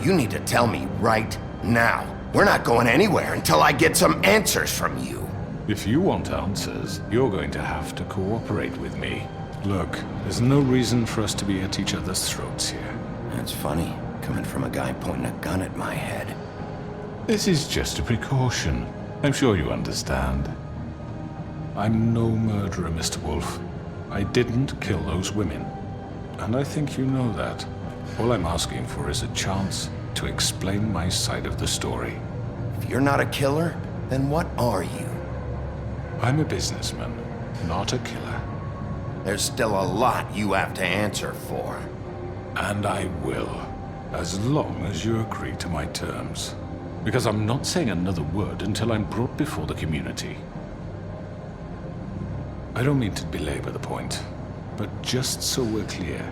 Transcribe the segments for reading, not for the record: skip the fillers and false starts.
You need to tell me right now. We're not going anywhere until I get some answers from you. If you want answers, you're going to have to cooperate with me. Look, there's no reason for us to be at each other's throats here. That's funny, coming from a guy pointing a gun at my head. This is just a precaution. I'm sure you understand. I'm no murderer, Mr. Wolf. I didn't kill those women. And I think you know that. All I'm asking for is a chance to explain my side of the story. If you're not a killer, then what are you? I'm a businessman, not a killer. There's still a lot you have to answer for. And I will, as long as you agree to my terms. Because I'm not saying another word until I'm brought before the community. I don't mean to belabor the point, but just so we're clear,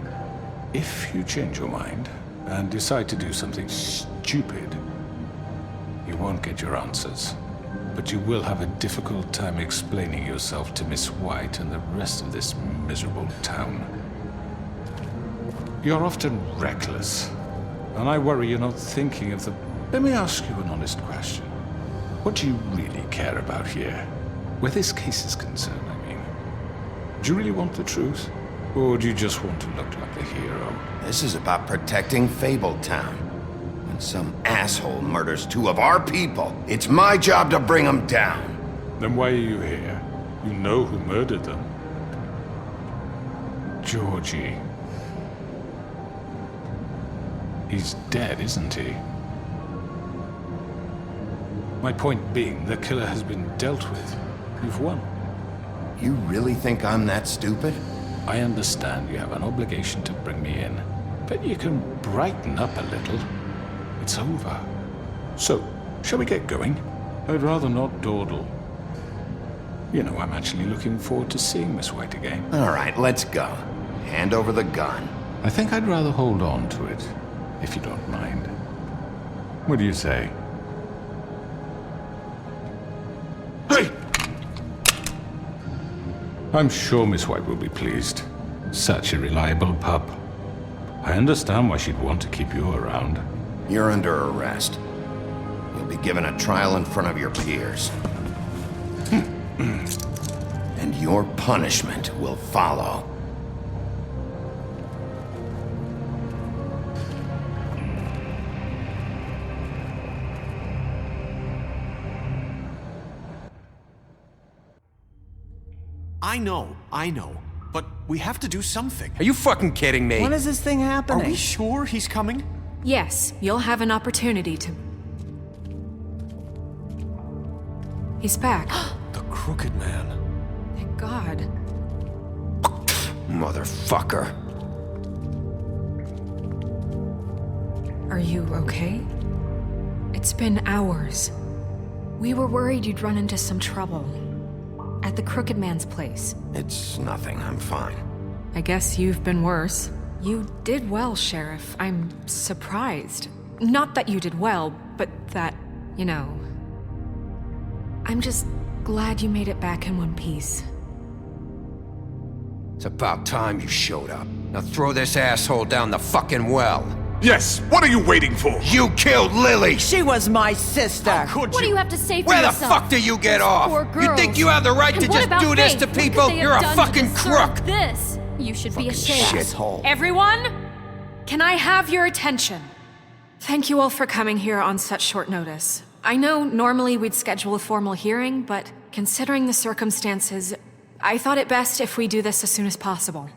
if you change your mind and decide to do something stupid, you won't get your answers. But you will have a difficult time explaining yourself to Miss White and the rest of this miserable town. You're often reckless, and I worry you're not thinking of the... Let me ask you an honest question. What do you really care about here? Where this case is concerned, I mean. Do you really want the truth? Or do you just want to look like the hero? This is about protecting Fabletown. When some asshole murders two of our people, it's my job to bring them down. Then why are you here? You know who murdered them. Georgie. He's dead, isn't he? My point being, the killer has been dealt with. You've won. You really think I'm that stupid? I understand you have an obligation to bring me in, but you can brighten up a little. It's over. So, shall we get going? I'd rather not dawdle. You know, I'm actually looking forward to seeing Miss White again. All right, let's go. Hand over the gun. I think I'd rather hold on to it, if you don't mind. What do you say? Hey! I'm sure Miss White will be pleased. Such a reliable pup. I understand why she'd want to keep you around. You're under arrest. You'll be given a trial in front of your peers. And your punishment will follow. I know. But we have to do something. Are you fucking kidding me? When is this thing Are happening? we sure he's coming? Yes, you'll have an opportunity to... He's back. The Crooked Man. Thank God. Motherfucker. Are you okay? It's been hours. We were worried you'd run into some trouble. At the Crooked Man's place. It's nothing, I'm fine. I guess you've been worse. You did well, Sheriff. I'm surprised. Not that you did well, but that, you know... I'm just glad you made it back in one piece. It's about time you showed up. Now throw this asshole down the fucking well. Yes, what are you waiting for? You killed Lily! She was my sister. Could What do you? you have to say for Where the yourself? fuck do you get off? Poor You think girls. you have the right And to what just about do this Faith? to What could people? they have You're a done to fucking deserve crook! This. You should be ashamed. Shithole. Everyone, can I have your attention? Thank you all for coming here on such short notice. I know normally we'd schedule a formal hearing, but considering the circumstances, I thought it best if we do this as soon as possible.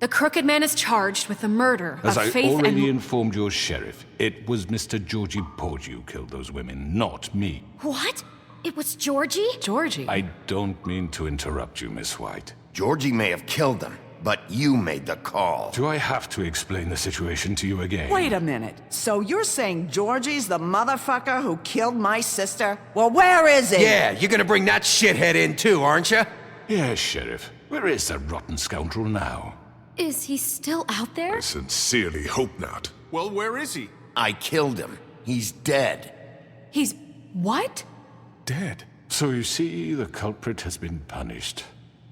The Crooked Man is charged with the murder As of I Faith already and... informed your sheriff, it was Mr. Georgie Porgy who killed those women, not me. What? It was Georgie? Georgie. I don't mean to interrupt you, Miss White. Georgie may have killed them, but you made the call. Do I have to explain the situation to you again? Wait a minute. So you're saying Georgie's the motherfucker who killed my sister? Well, where is he? Yeah, you're gonna bring that shithead in too, aren't you? Yes, Sheriff. Where is that rotten scoundrel now? Is he still out there? I sincerely hope not. Well, where is he? I killed him. He's dead. He's... what? Dead. So you see, the culprit has been punished.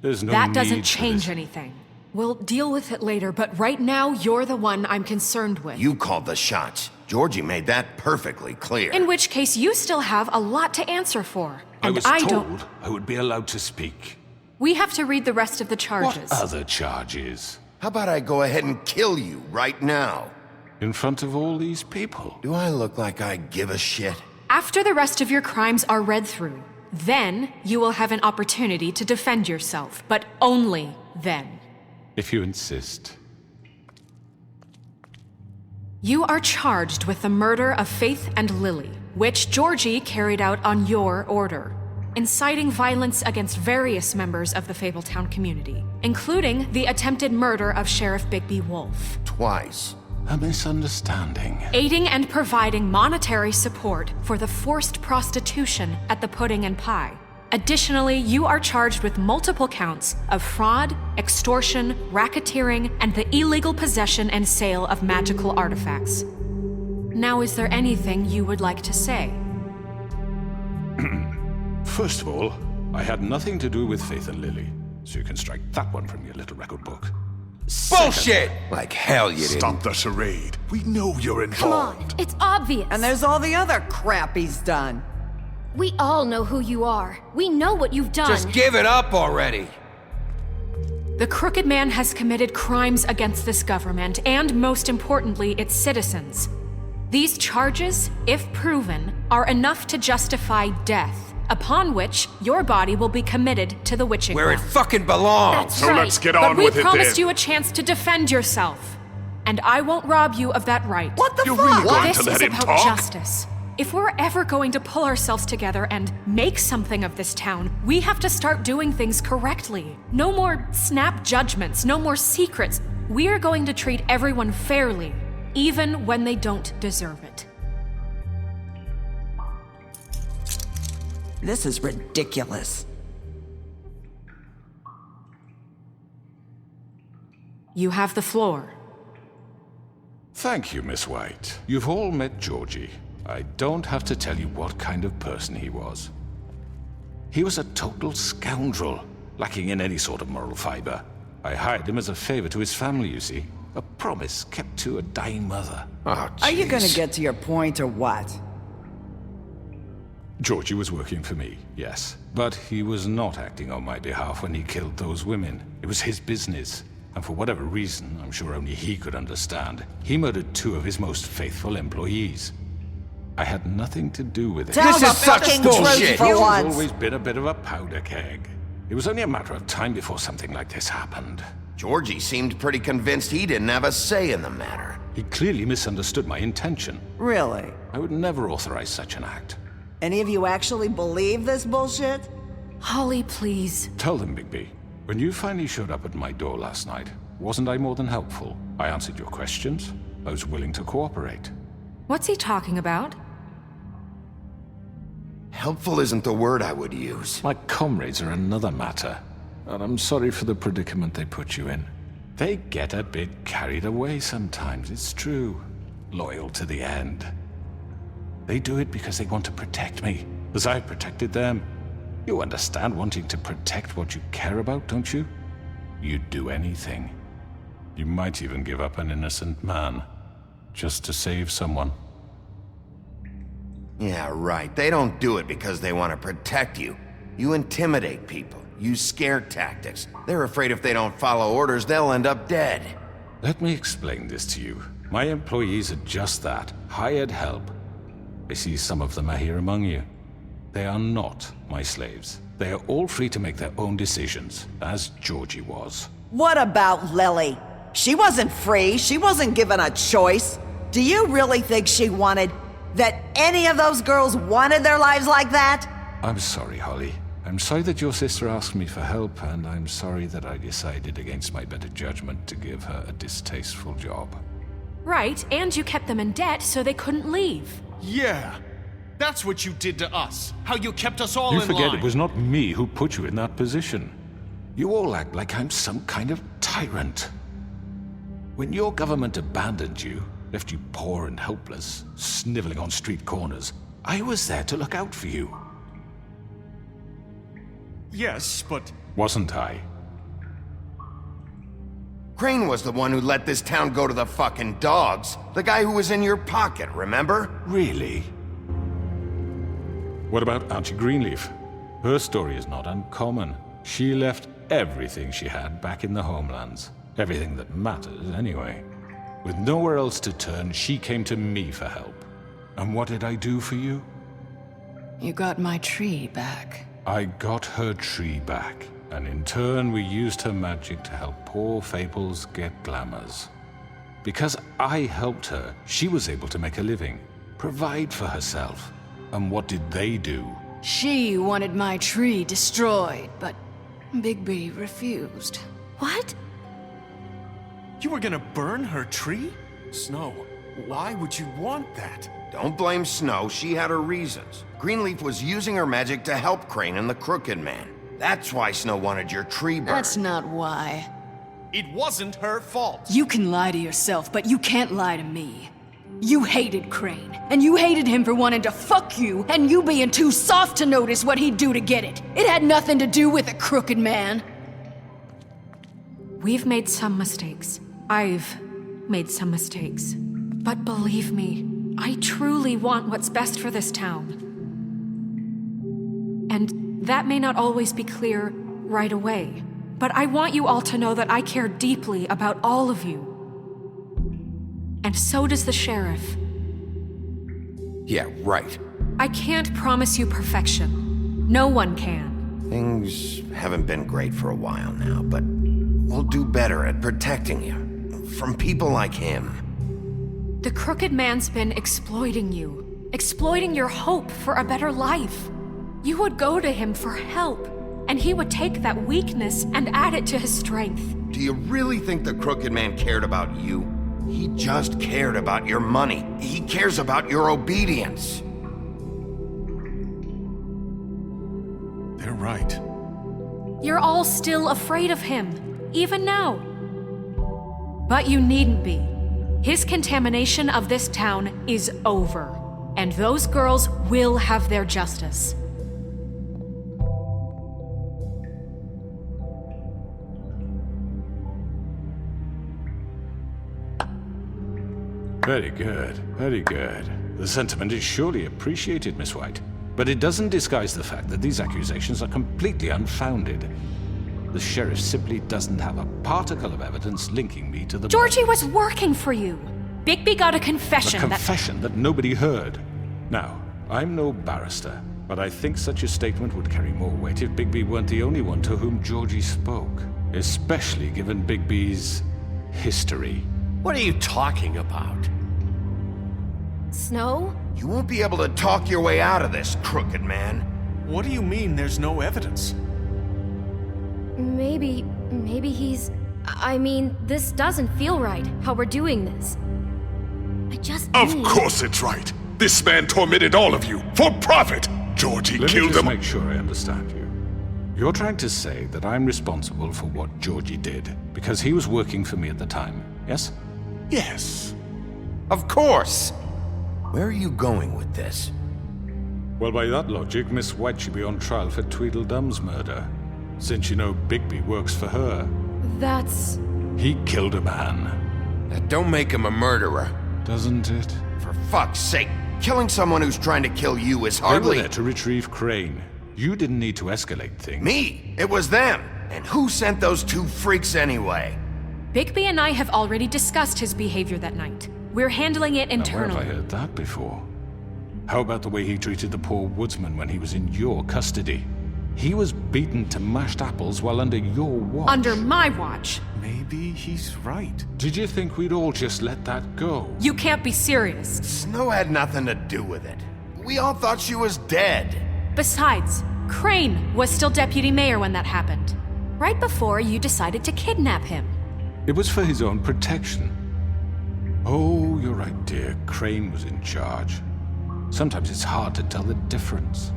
There's no That need doesn't for change this. anything. We'll deal with it later, but right now, you're the one I'm concerned with. You called the shots. Georgie made that perfectly clear. In which case, you still have a lot to answer for. I And was don't. told I would be allowed to speak. We have to read the rest of the charges. What other charges? How about I go ahead and kill you right now? In front of all these people? Do I look like I give a shit? After the rest of your crimes are read through, then you will have an opportunity to defend yourself, but only then. If you insist. You are charged with the murder of Faith and Lily, which Georgie carried out on your order, inciting violence against various members of the Fabletown community, including the attempted murder of Sheriff Bigby Wolf. Twice. A misunderstanding. Aiding and providing monetary support for the forced prostitution at the Pudding and Pie. Additionally, you are charged with multiple counts of fraud, extortion, racketeering, and the illegal possession and sale of magical artifacts. Now, is there anything you would like to say? First of all, I had nothing to do with Faith and Lily, so you can strike that one from your little record book. Bullshit! Like hell you didn't. Stop the charade. We know you're Come on, involved. it's obvious. And there's all the other crap he's done. We all know who you are. We know what you've done. Just give it up already. The Crooked Man has committed crimes against this government and, most importantly, its citizens. These charges, if proven, are enough to justify death, upon which your body will be committed to the witching Where it well. fucking belongs. That's So right. let's get But on we with it promised then. you a chance to defend yourself, and I won't rob you of that right. What the You're fuck? really going This to let is him about talk? justice. If we're ever going to pull ourselves together and make something of this town, we have to start doing things correctly. No more snap judgments, no more secrets. We are going to treat everyone fairly, even when they don't deserve it. This is ridiculous. You have the floor. Thank you, Miss White. You've all met Georgie. I don't have to tell you what kind of person he was. He was a total scoundrel, lacking in any sort of moral fiber. I hired him as a favor to his family, you see. A promise kept to a dying mother. Oh, Are you gonna jeez. get to your point or what? Georgie was working for me, yes. But he was not acting on my behalf when he killed those women. It was his business. And for whatever reason, I'm sure only he could understand, he murdered 2 of his most faithful employees. I had nothing to do with it. Tell This the is such fucking bullshit. truth for He's once. always been a bit of a powder keg. It was only a matter of time before something like this happened. Georgie seemed pretty convinced he didn't have a say in the matter. He clearly misunderstood my intention. Really? I would never authorize such an act. Any of you actually believe this bullshit? Holly, please. Tell them, Bigby. When you finally showed up at my door last night, wasn't I more than helpful? I answered your questions. I was willing to cooperate. What's he talking about? Helpful isn't the word I would use. My comrades are another matter, and I'm sorry for the predicament they put you in. They get a bit carried away sometimes, it's true. Loyal to the end. They do it because they want to protect me, as I've protected them. You understand wanting to protect what you care about, don't you? You'd do anything. You might even give up an innocent man, just to save someone. Yeah, right. They don't do it because they want to protect you. You intimidate people, use scare tactics. They're afraid if they don't follow orders, they'll end up dead. Let me explain this to you. My employees are just that, hired help. I see some of them are here among you. They are not my slaves. They are all free to make their own decisions, as Georgie was. What about Lily? She wasn't free. She wasn't given a choice. Do you really think she wanted... that any of those girls wanted their lives like that? I'm sorry, Holly. I'm sorry that your sister asked me for help, and I'm sorry that I decided against my better judgment to give her a distasteful job. Right, and you kept them in debt so they couldn't leave. Yeah. That's what you did to us. How you kept us all You in forget line. it was not me who put you in that position. You all act like I'm some kind of tyrant. When your government abandoned you, left you poor and helpless, sniveling on street corners, I was there to look out for you. Yes, but... Wasn't I? Crane was the one who let this town go to the fucking dogs. The guy who was in your pocket, remember? Really? What about Auntie Greenleaf? Her story is not uncommon. She left everything she had back in the homelands. Everything that matters, anyway. With nowhere else to turn, she came to me for help. And what did I do for you? You got my tree back. I got her tree back, and in turn we used her magic to help poor Fables get glamours. Because I helped her, she was able to make a living, provide for herself. And what did they do? She wanted my tree destroyed, but Bigby refused. What? You were gonna burn her tree? Snow, why would you want that? Don't blame Snow, she had her reasons. Greenleaf was using her magic to help Crane and the Crooked Man. That's why Snow wanted your tree burned. That's not why. It wasn't her fault. You can lie to yourself, but you can't lie to me. You hated Crane, and you hated him for wanting to fuck you, and you being too soft to notice what he'd do to get it. It had nothing to do with a Crooked Man. We've made some mistakes. I've made some mistakes. But believe me, I truly want what's best for this town. And that may not always be clear right away, but I want you all to know that I care deeply about all of you. And so does the sheriff. Yeah, right. I can't promise you perfection. No one can. Things haven't been great for a while now, but we'll do better at protecting you. From people like him. The Crooked Man's been exploiting you. Exploiting your hope for a better life. You would go to him for help, and he would take that weakness and add it to his strength. Do you really think the Crooked Man cared about you? He just cared about your money. He cares about your obedience. They're right. You're all still afraid of him, even now. But you needn't be. His contamination of this town is over, and those girls will have their justice. Very good, very good. The sentiment is surely appreciated, Miss White. But it doesn't disguise the fact that these accusations are completely unfounded. The sheriff simply doesn't have a particle of evidence linking me to the... Georgie was working for you. Bigby got a confession A confession that nobody heard. Now, I'm no barrister, but I think such a statement would carry more weight if Bigby weren't the only one to whom Georgie spoke. Especially given Bigby's history. What are you talking about? Snow? You won't be able to talk your way out of this, Crooked Man. What do you mean there's no evidence? Maybe he's... I mean, this doesn't feel right, how we're doing this. I just Of need... course it's right. This man tormented all of you for profit. Georgie Let me killed just them. make sure I understand you. You're trying to say that I'm responsible for what Georgie did because he was working for me at the time, yes? Yes. Of course! Where are you going with this? Well, by that logic, Miss White should be on trial for Tweedledum's murder. Since you know Bigby works for her. That's... He killed a man. That don't make him a murderer. Doesn't it? For fuck's sake, killing someone who's trying to kill you is They were hardly... there to retrieve Crane. You didn't need to escalate things. Me! It was them! And who sent those two freaks anyway? Bigby and I have already discussed his behavior that night. We're handling it Now, where internally. have I heard that before? How about the way he treated the poor woodsman when he was in your custody? He was beaten to mashed apples while under your watch. Under my watch. Maybe he's right. Did you think we'd all just let that go? You can't be serious. Snow had nothing to do with it. We all thought she was dead. Besides, Crane was still deputy mayor when that happened. Right before you decided to kidnap him. It was for his own protection. Oh, you're right, dear. Crane was in charge. Sometimes it's hard to tell the difference.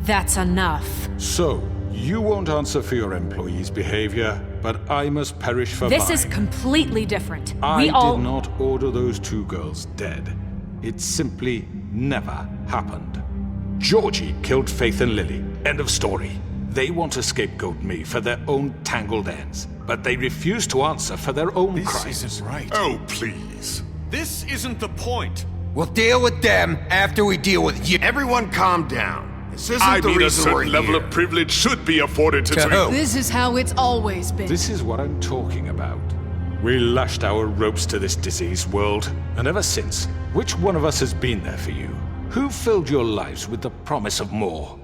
That's enough. So, you won't answer for your employees' behavior, but I must perish for This mine. is completely different. I We all... did not order those two girls dead. It simply never happened. Georgie killed Faith and Lily. End of story. They want to scapegoat me for their own tangled ends, but they refuse to answer for their own This crimes. isn't right. Oh, please. This isn't the point. We'll deal with them after we deal with you. Everyone calm down. This isn't I the mean, a reason we're certain level here. of privilege should be afforded to To three. who? This is how it's always been. This is what I'm talking about. We lashed our ropes to this diseased world, and ever since, which one of us has been there for you? Who filled your lives with the promise of more?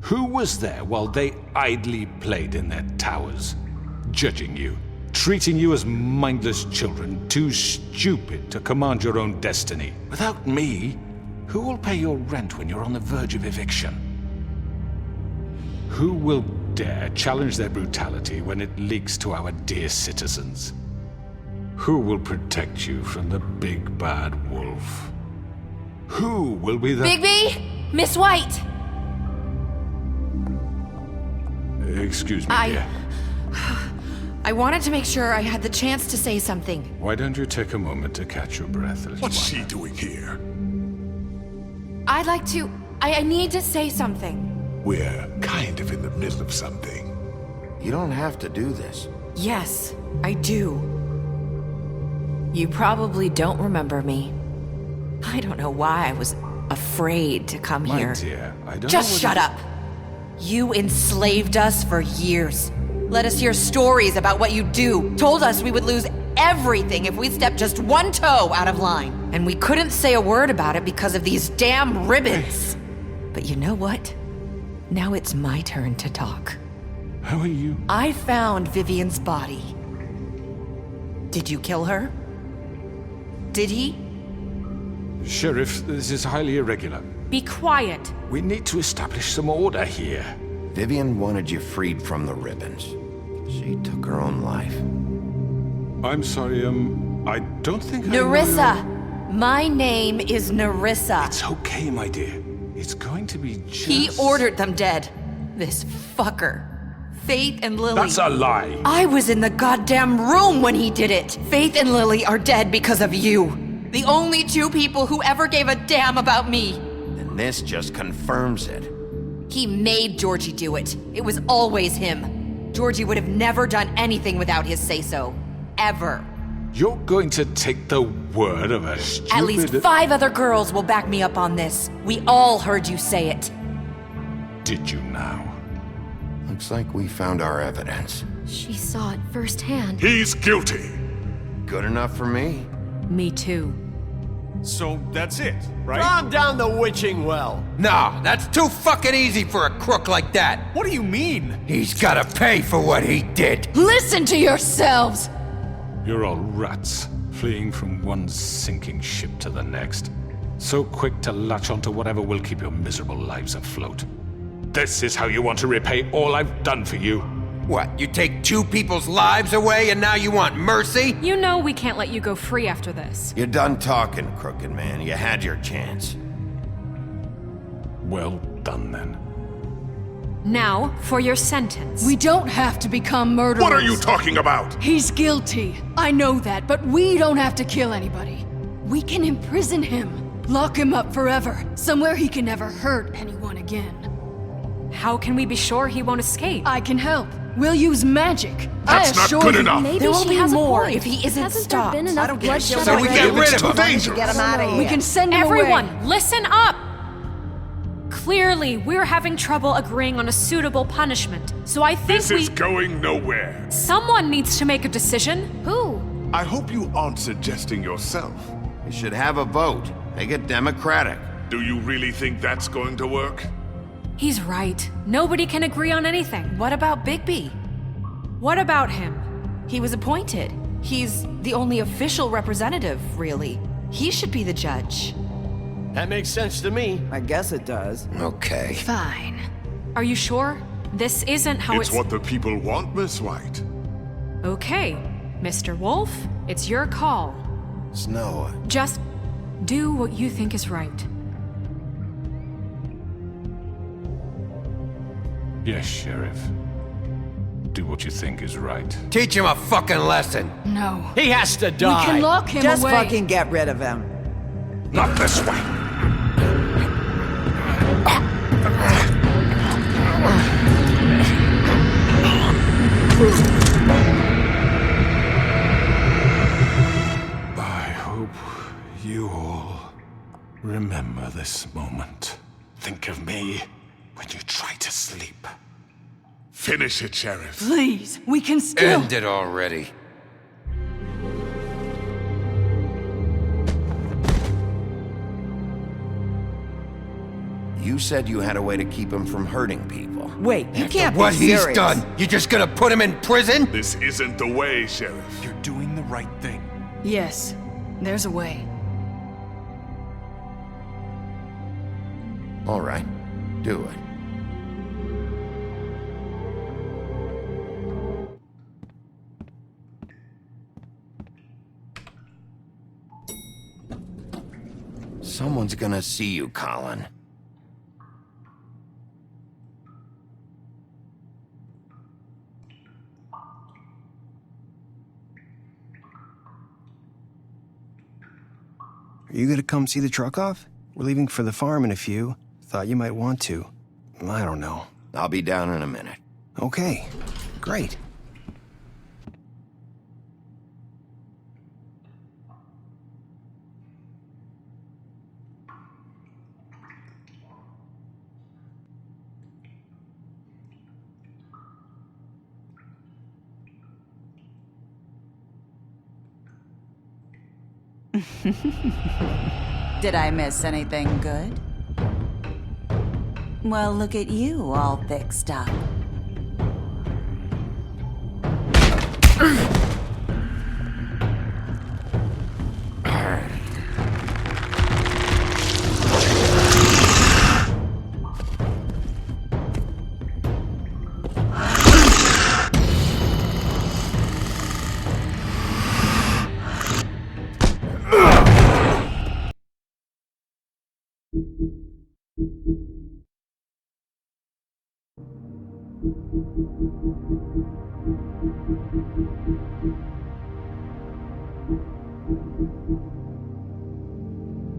Who was there while they idly played in their towers, judging you, treating you as mindless children, too stupid to command your own destiny? Without me, who will pay your rent when you're on the verge of eviction? Who will dare challenge their brutality when it leaks to our dear citizens? Who will protect you from the big bad wolf? Who will be the— Bigby! Miss White! Excuse me, dear. I wanted to make sure I had the chance to say something. Why don't you take a moment to catch your breath, little What's one? she doing here? I'd like to... I need to say something. We're kind of in the middle of something. You don't have to do this. Yes, I do. You probably don't remember me. I don't know why I was afraid to come My here. dear, I don't Just know what shut up. You enslaved us for years. Let us hear stories about what you do. Told us we would lose everything if we stepped just one toe out of line. And we couldn't say a word about it because of these damn ribbons. But you know what? Now it's my turn to talk. How are you? I found Vivian's body. Did you kill her? Did he? Sheriff, this is highly irregular. Be quiet. We need to establish some order here. Vivian wanted you freed from the ribbons. She took her own life. I'm sorry, I don't think Nerissa! My name is Nerissa. It's okay, my dear. It's going to be just... He ordered them dead. This fucker. Faith and Lily. That's a lie! I was in the goddamn room when he did it. Faith and Lily are dead because of you. The only two people who ever gave a damn about me. And this just confirms it. He made Georgie do it. It was always him. Georgie would have never done anything without his say-so. Ever. You're going to take the word of a stupid... At least 5 other girls will back me up on this. We all heard you say it. Did you now? Looks like we found our evidence. She saw it firsthand. He's guilty. Good enough for me. Me too. So that's it, right? Calm down the witching well. No, that's too fucking easy for a crook like that. What do you mean? He's gotta pay for what he did. Listen to yourselves! You're all rats, fleeing from one sinking ship to the next. So quick to latch onto whatever will keep your miserable lives afloat. This is how you want to repay all I've done for you? What, you take 2 people's lives away and now you want mercy? You know we can't let you go free after this. You're done talking, crooked man. You had your chance. Well done, then. Now, for your sentence. We don't have to become murderers. What are you talking about? He's guilty. I know that, but we don't have to kill anybody. We can imprison him. Lock him up forever. Somewhere he can never hurt anyone again. How can we be sure he won't escape? I can help. We'll use magic. That's I not assure good you. enough. Maybe There will she be has more a point. if he isn't Hasn't stopped. there been I enough don't give a bloodshed shit. So we already? get rid It's of too him. dangerous. Get him out of here. We can send him Everyone, away. listen up! Clearly, we're having trouble agreeing on a suitable punishment. So I think This is going nowhere. someone needs to make a decision. Who? I hope you aren't suggesting yourself. You should have a vote. Make it democratic. Do you really think that's going to work? He's right. Nobody can agree on anything. What about Bigby? What about him? He was appointed. He's the only official representative, really. He should be the judge. That makes sense to me. I guess it does. Okay. Fine. Are you sure? This isn't how It's what the people want, Miss White. Okay, Mr. Wolf, it's your call. Snow, Just do what you think is right. Yes, Sheriff. Do what you think is right. Teach him a fucking lesson. No. He has to We die. can lock him Just away. fucking get rid of him. Not this way. I hope you all remember this moment. Think of me when you try to sleep. Finish it, Sheriff. Please, we can still... End it already. You said you had a way to keep him from hurting people. Wait, you can't What be he's serious. done, you just gonna put him in prison? This isn't the way, Sheriff. You're doing the right thing. Yes, there's a way. All right, do it. Someone's gonna see you, Colin. Are you gonna come see the truck off? We're leaving for the farm in a few. Thought you might want to. I don't know. I'll be down in a minute. Okay, great. Did I miss anything good? Well, look at you, all fixed up.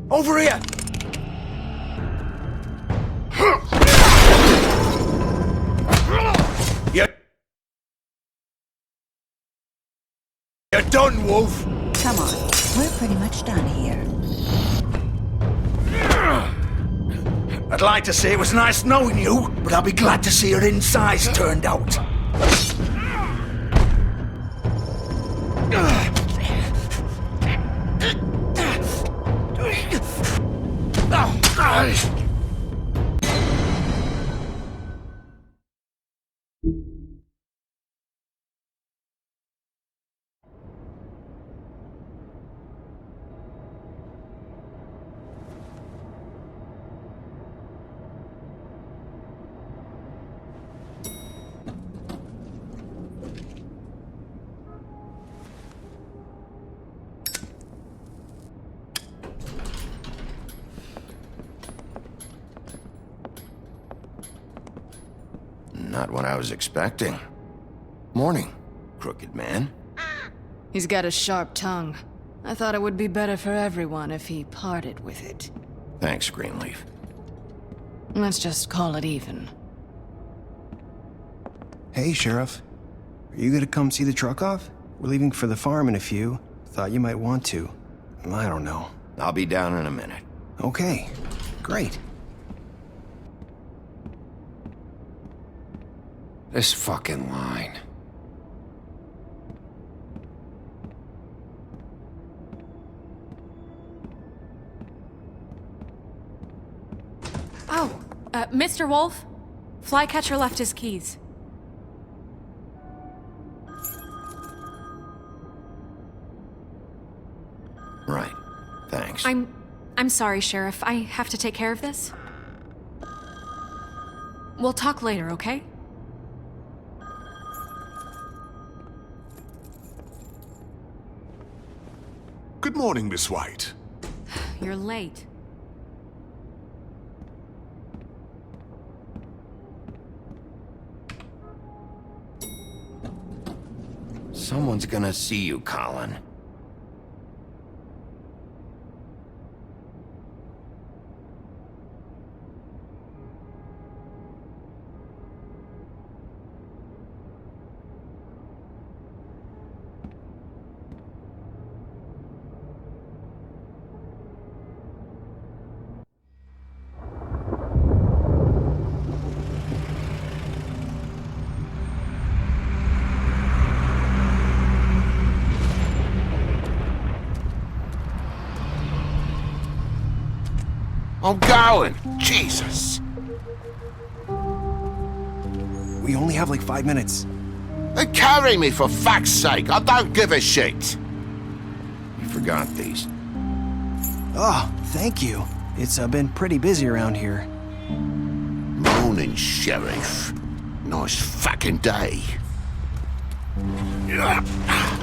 Over here! You're done, Wolf! Come on, we're pretty much done here. I'd like to say it was nice knowing you, but I'll be glad to see your insides turned out. Not what I was expecting. Morning, crooked man. He's got a sharp tongue. I thought it would be better for everyone if he parted with it. Thanks, Greenleaf. Let's just call it even. Hey, Sheriff. Are you gonna come see the truck off? We're leaving for the farm in a few. Thought you might want to. I don't know. I'll be down in a minute. Okay, great. This fucking line. Oh, Mr. Wolf? Flycatcher left his keys. Right. Thanks. I'm sorry, Sheriff. I have to take care of this. We'll talk later, okay? Good morning, Miss White. You're late. Someone's gonna see you, Colin. I'm going. Jesus. We only have like 5 minutes. Then carry me for fuck's sake. I don't give a shit. You forgot these. Oh, thank you. It's been pretty busy around here. Morning, Sheriff. Nice fucking day.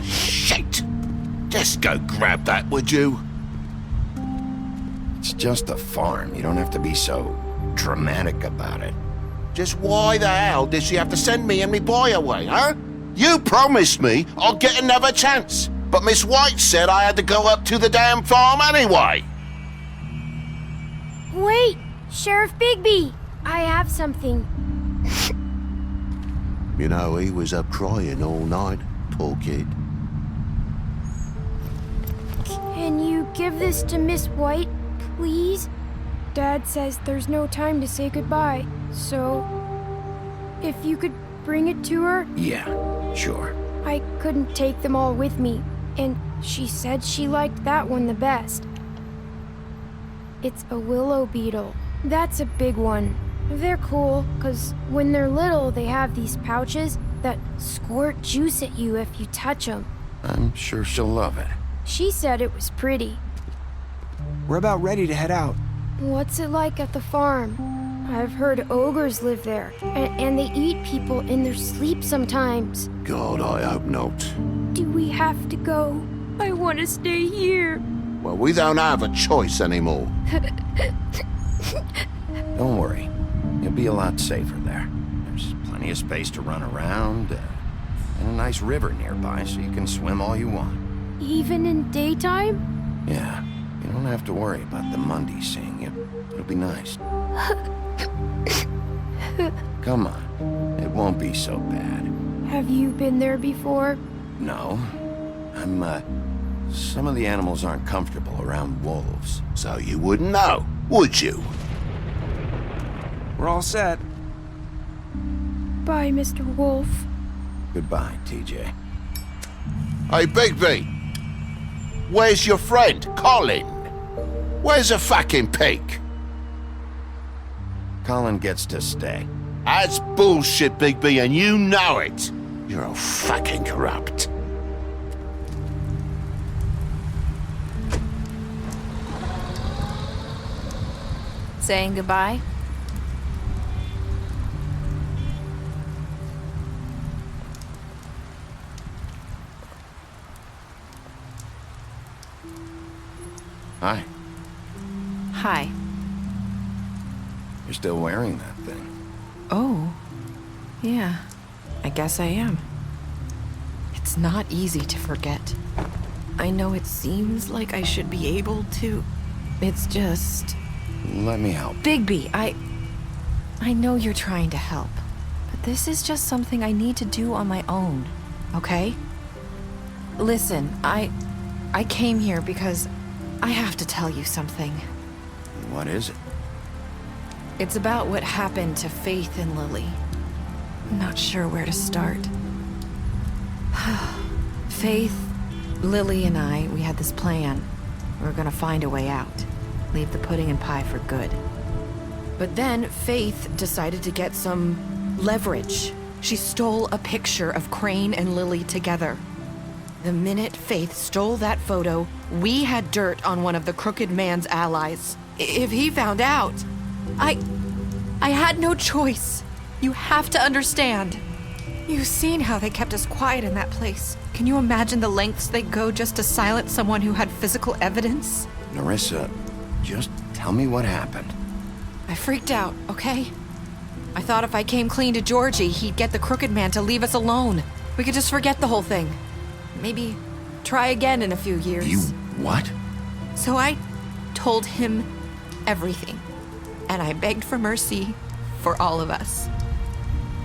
Shit. Just go grab that, would you? It's just a farm. You don't have to be so dramatic about it. Just why the hell did she have to send me and me boy away, huh? You promised me I'll get another chance, but Miss White said I had to go up to the damn farm anyway. Wait, Sheriff Bigby, I have something. You know, he was up crying all night, poor kid. Can you give this to Miss White, please? Dad says there's no time to say goodbye, so if you could bring it to her? Yeah, sure. I couldn't take them all with me, and she said she liked that one the best. It's a willow beetle. That's a big one. They're cool, 'cause when they're little, they have these pouches that squirt juice at you if you touch them. I'm sure she'll love it. She said it was pretty. We're about ready to head out. What's it like at the farm? I've heard ogres live there, and they eat people in their sleep sometimes. God, I hope not. Do we have to go? I want to stay here. Well, we don't have a choice anymore. Don't worry. You'll be a lot safer there. There's plenty of space to run around, and a nice river nearby so you can swim all you want. Even in daytime? Yeah, you don't have to worry about the Mundy seeing you. It'll be nice. Come on, it won't be so bad. Have you been there before? No, some of the animals aren't comfortable around wolves. So you wouldn't know, would you? We're all set. Bye, Mr. Wolf. Goodbye, TJ. Hey, Bigby. Where's your friend, Colin? Where's the fucking pig? Colin gets to stay. That's bullshit, Bigby, and you know it. You're all fucking corrupt. Saying goodbye? Hi. Hi. You're still wearing that thing. Oh. Yeah. I guess I am. It's not easy to forget. I know it seems like I should be able to. It's just... Let me help. Bigby, I know you're trying to help, but this is just something I need to do on my own, okay? Listen, I came here because I have to tell you something. What is it? It's about what happened to Faith and Lily. I'm not sure where to start. Faith, Lily, and I, we had this plan. We were gonna find a way out. Leave the pudding and pie for good. But then Faith decided to get some leverage. She stole a picture of Crane and Lily together. The minute Faith stole that photo, we had dirt on one of the Crooked Man's allies. If he found out, I had no choice. You have to understand. You've seen how they kept us quiet in that place. Can you imagine the lengths they go just to silence someone who had physical evidence? Nerissa, just tell me what happened. I freaked out, okay? I thought if I came clean to Georgie, he'd get the Crooked Man to leave us alone. We could just forget the whole thing. Maybe try again in a few years. You what? So I told him everything. And I begged for mercy for all of us.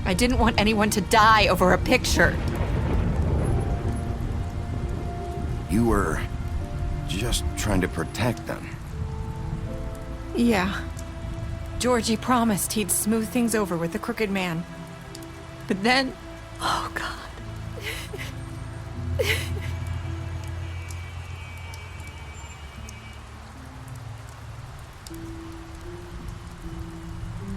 I didn't want anyone to die over a picture. You were just trying to protect them. Yeah. Georgie promised he'd smooth things over with the Crooked Man. But then... Oh, God.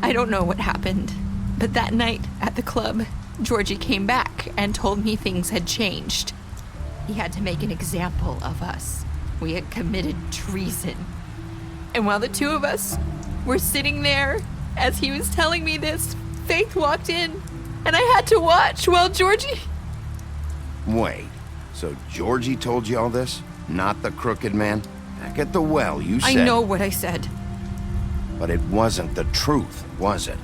I don't know what happened, but that night at the club, Georgie came back and told me things had changed. He had to make an example of us. We had committed treason. And while the two of us were sitting there, as he was telling me this, Faith walked in, and I had to watch while Georgie... Wait, so Georgie told you all this? Not the crooked man? Back at the well, you said... I know what I said. But it wasn't the truth, was it?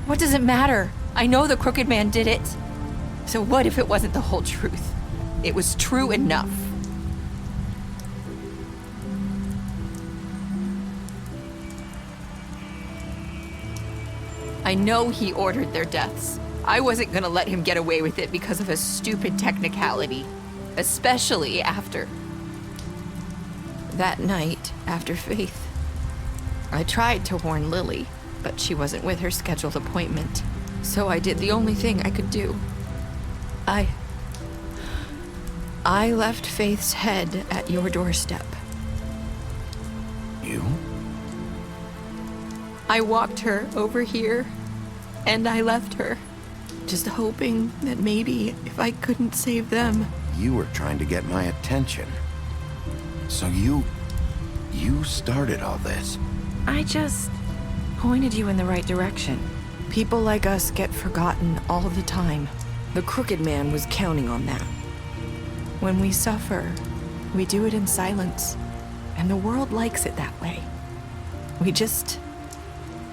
What does it matter? I know the crooked man did it. So what if it wasn't the whole truth? It was true enough. I know he ordered their deaths. I wasn't gonna let him get away with it because of a stupid technicality. Especially after... that night, after Faith. I tried to warn Lily, but she wasn't with her scheduled appointment. So I did the only thing I could do. I left Faith's head at your doorstep. You? I walked her over here, and I left her, just hoping that maybe if I couldn't save them... You were trying to get my attention. So you started all this. I just pointed you in the right direction. People like us get forgotten all the time. The crooked man was counting on that. When we suffer, we do it in silence, and the world likes it that way. We just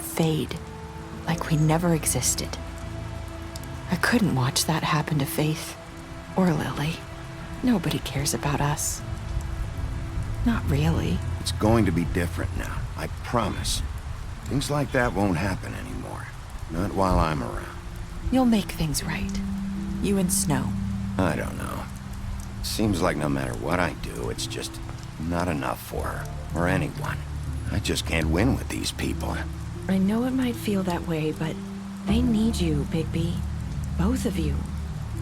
fade, like we never existed. I couldn't watch that happen to Faith, or Lily. Nobody cares about us. Not really. It's going to be different now, I promise. Things like that won't happen anymore. Not while I'm around. You'll make things right. You and Snow. I don't know. Seems like no matter what I do, it's just not enough for her, or anyone. I just can't win with these people. I know it might feel that way, but they need you, Bigby. Both of you.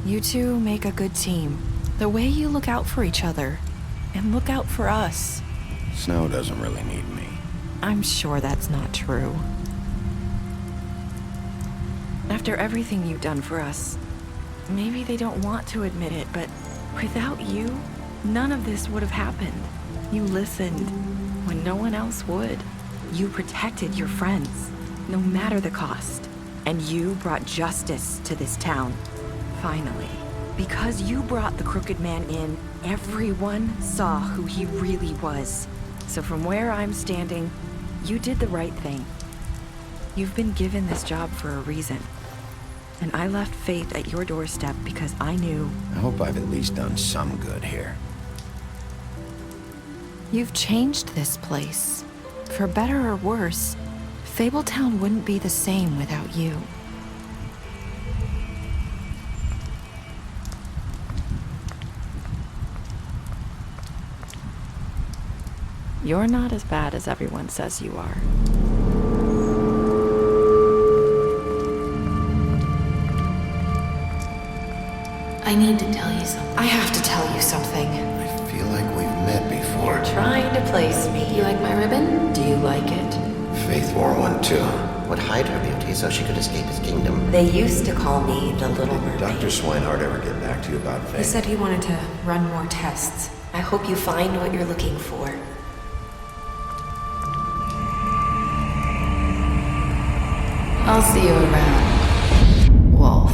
You two make a good team. The way you look out for each other, and look out for us. Snow doesn't really need me. I'm sure that's not true. After everything you've done for us, maybe they don't want to admit it, but without you, none of this would have happened. You listened when no one else would. You protected your friends, no matter the cost. And you brought justice to this town, finally. Because you brought the crooked man in, everyone saw who he really was. So from where I'm standing, you did the right thing. You've been given this job for a reason. And I left Faith at your doorstep because I knew... I hope I've at least done some good here. You've changed this place. For better or worse, Fabletown wouldn't be the same without you. You're not as bad as everyone says you are. I need to tell you something. I have to tell you something. I feel like we've met before. You're trying to place me. You like my ribbon? Do you like it? Faith wore one too. Would hide her beauty so she could escape his kingdom. They used to call me the Little Mermaid. Dr. Swinehart ever get back to you about Faith? He said he wanted to run more tests. I hope you find what you're looking for. I'll see you around, Wolf.